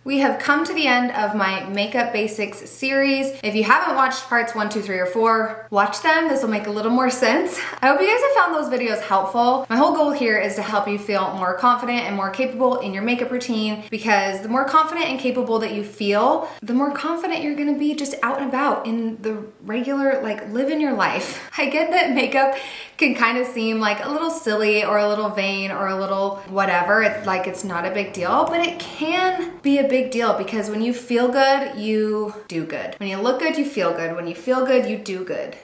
We have come to the end of my Makeup Basics series. If you haven't watched parts 1, 2, 3, or 4, watch them. This will make a little more sense. I hope you guys have found those videos helpful. My whole goal here is to help you feel more confident and more capable in your makeup routine, because the more confident and capable that you feel, the more confident you're gonna be just out and about in the regular, like, living your life. I get that makeup can kind of seem like a little silly or a little vain or a little whatever. It's like it's not a big deal, but it can be a big deal, because when you feel good, you do good. When you look good, you feel good. When you feel good, you do good.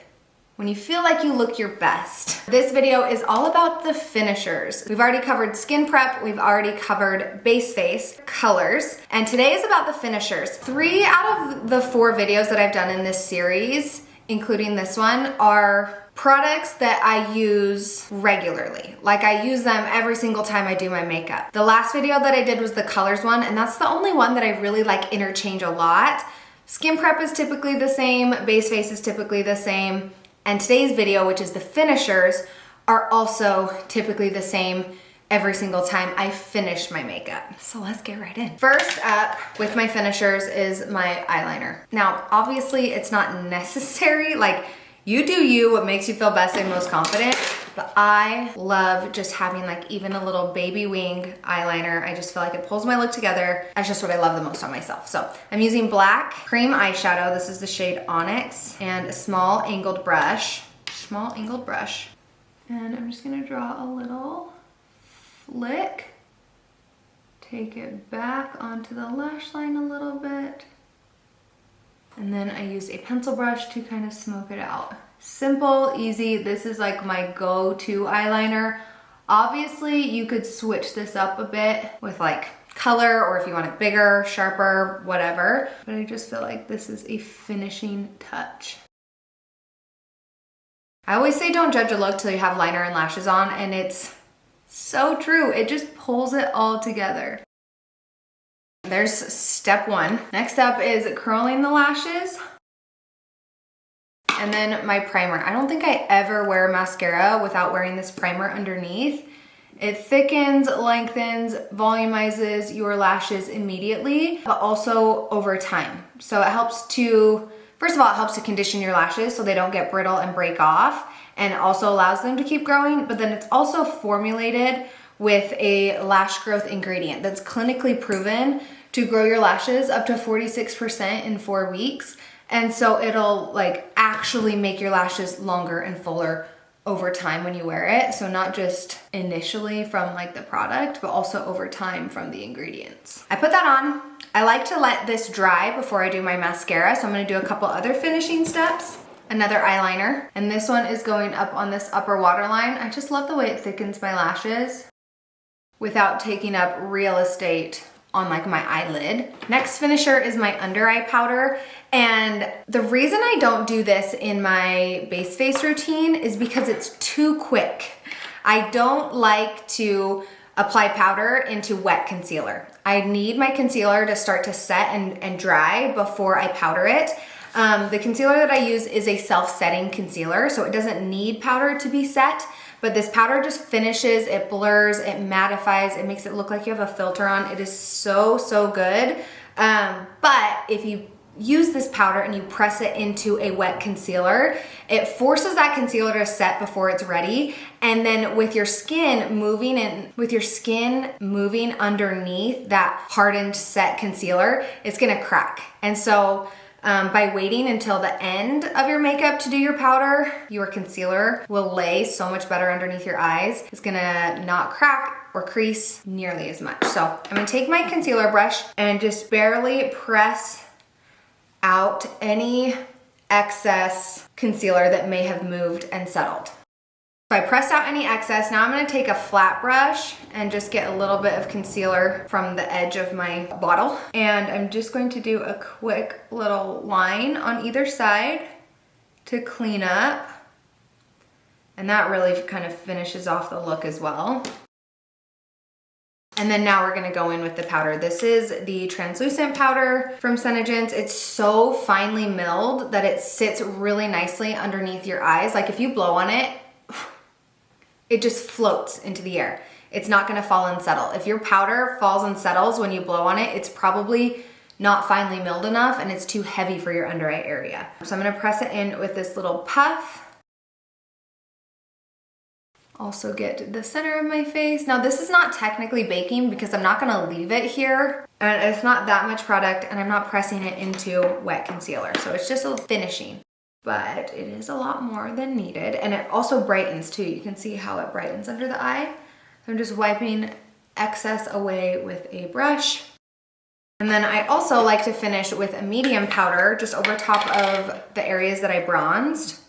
When you feel like you look your best. This video is all about the finishers. We've already covered skin prep, we've already covered base face, colors, and today is about the finishers. 3 out of the 4 videos that I've done in this series, including this one, are products that I use regularly. Like, I use them every single time I do my makeup. The last video that I did was the colors one, and that's the only one that I really like interchange a lot. Skin prep is typically the same, base face is typically the same, and today's video, which is the finishers, are also typically the same every single time I finish my makeup. So let's get right in. First up with my finishers is my eyeliner. Now, obviously it's not necessary, like, you do you, what makes you feel best and most confident, but I love just having like even a little baby wing eyeliner. I just feel like it pulls my look together. That's just what I love the most on myself. So I'm using black cream eyeshadow. This is the shade Onyx, and a small angled brush. And I'm just gonna draw a little flick. Take it back onto the lash line a little bit. And then I use a pencil brush to kind of smoke it out. Simple, easy. This is like my go-to eyeliner. Obviously, you could switch this up a bit with like color, or if you want it bigger, sharper, whatever. But I just feel like this is a finishing touch. I always say don't judge a look till you have liner and lashes on, and it's so true. It just pulls it all together. There's step 1. Next up is curling the lashes. And then my primer. I don't think I ever wear mascara without wearing this primer underneath. It thickens, lengthens, volumizes your lashes immediately, but also over time. So it helps to, first of all, it helps to condition your lashes so they don't get brittle and break off, and also allows them to keep growing, but then it's also formulated with a lash growth ingredient that's clinically proven to grow your lashes up to 46% in 4 weeks. And so it'll like actually make your lashes longer and fuller over time when you wear it. So not just initially from like the product, but also over time from the ingredients. I put that on. I like to let this dry before I do my mascara. So I'm gonna do a couple other finishing steps. Another eyeliner, and this one is going up on this upper waterline. I just love the way it thickens my lashes without taking up real estate on like my eyelid. Next finisher is my under eye powder. And the reason I don't do this in my base face routine is because it's too quick. I don't like to apply powder into wet concealer. I need my concealer to start to set and dry before I powder it. The concealer that I use is a self-setting concealer, so it doesn't need powder to be set. But this powder just finishes, it blurs, it mattifies, it makes it look like you have a filter on. It is so, so good. But if you use this powder and you press it into a wet concealer, it forces that concealer to set before it's ready. And then with your skin moving underneath that hardened set concealer, it's gonna crack. And so by waiting until the end of your makeup to do your powder, your concealer will lay so much better underneath your eyes. It's gonna not crack or crease nearly as much. So I'm gonna take my concealer brush and just barely press out any excess concealer that may have moved and settled. So I pressed out any excess. Now I'm gonna take a flat brush and just get a little bit of concealer from the edge of my bottle. And I'm just going to do a quick little line on either side to clean up. And that really kind of finishes off the look as well. And then now we're gonna go in with the powder. This is the translucent powder from Senegence. It's so finely milled that it sits really nicely underneath your eyes. Like if you blow on it, it just floats into the air. it's not gonna fall and settle. If your powder falls and settles when you blow on it, it's probably not finely milled enough and it's too heavy for your under eye area. So I'm gonna press it in with this little puff. Also get the center of my face. Now this is not technically baking because I'm not gonna leave it here, and it's not that much product, and I'm not pressing it into wet concealer. So it's just a finishing, but it is a lot more than needed. And it also brightens too. You can see how it brightens under the eye. I'm just wiping excess away with a brush. And then I also like to finish with a medium powder just over top of the areas that I bronzed.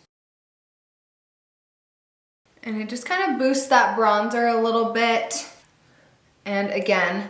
And it just kind of boosts that bronzer a little bit. And again,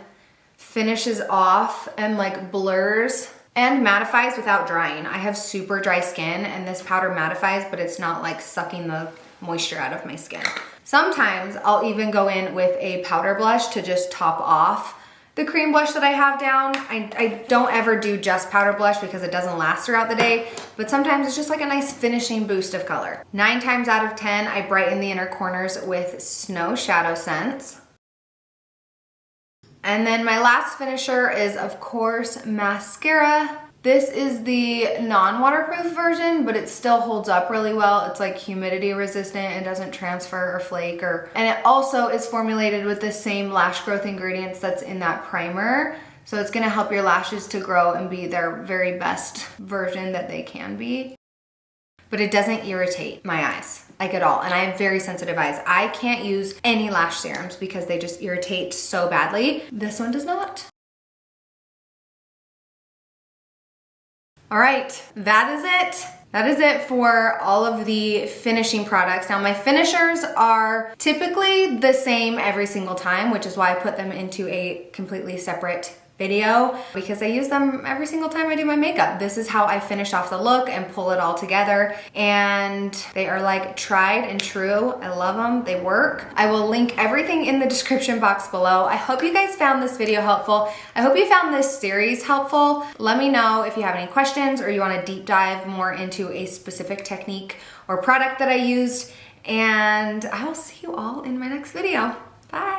finishes off and like blurs and mattifies without drying. I have super dry skin and this powder mattifies, but it's not like sucking the moisture out of my skin. Sometimes I'll even go in with a powder blush to just top off the cream blush that I have down. I don't ever do just powder blush because it doesn't last throughout the day, but sometimes it's just like a nice finishing boost of color. 9 times out of 10, I brighten the inner corners with Onyx ShadowSense. And then my last finisher is, of course, mascara. This is the non-waterproof version, but it still holds up really well. It's like humidity resistant and doesn't transfer or flake, and it also is formulated with the same lash growth ingredients that's in that primer. So it's gonna help your lashes to grow and be their very best version that they can be. But it doesn't irritate my eyes, like at all. And I have very sensitive eyes. I can't use any lash serums because they just irritate so badly. This one does not. All right, that is it. That is it for all of the finishing products. Now my finishers are typically the same every single time, which is why I put them into a completely separate video, because I use them every single time I do my makeup. This is how I finish off the look and pull it all together, and they are like tried and true. I love them, they work. I will link everything in the description box below. I hope you guys found this video helpful. I hope you found this series helpful. Let me know if you have any questions or you want to deep dive more into a specific technique or product that I used, and I will see you all in my next video. Bye.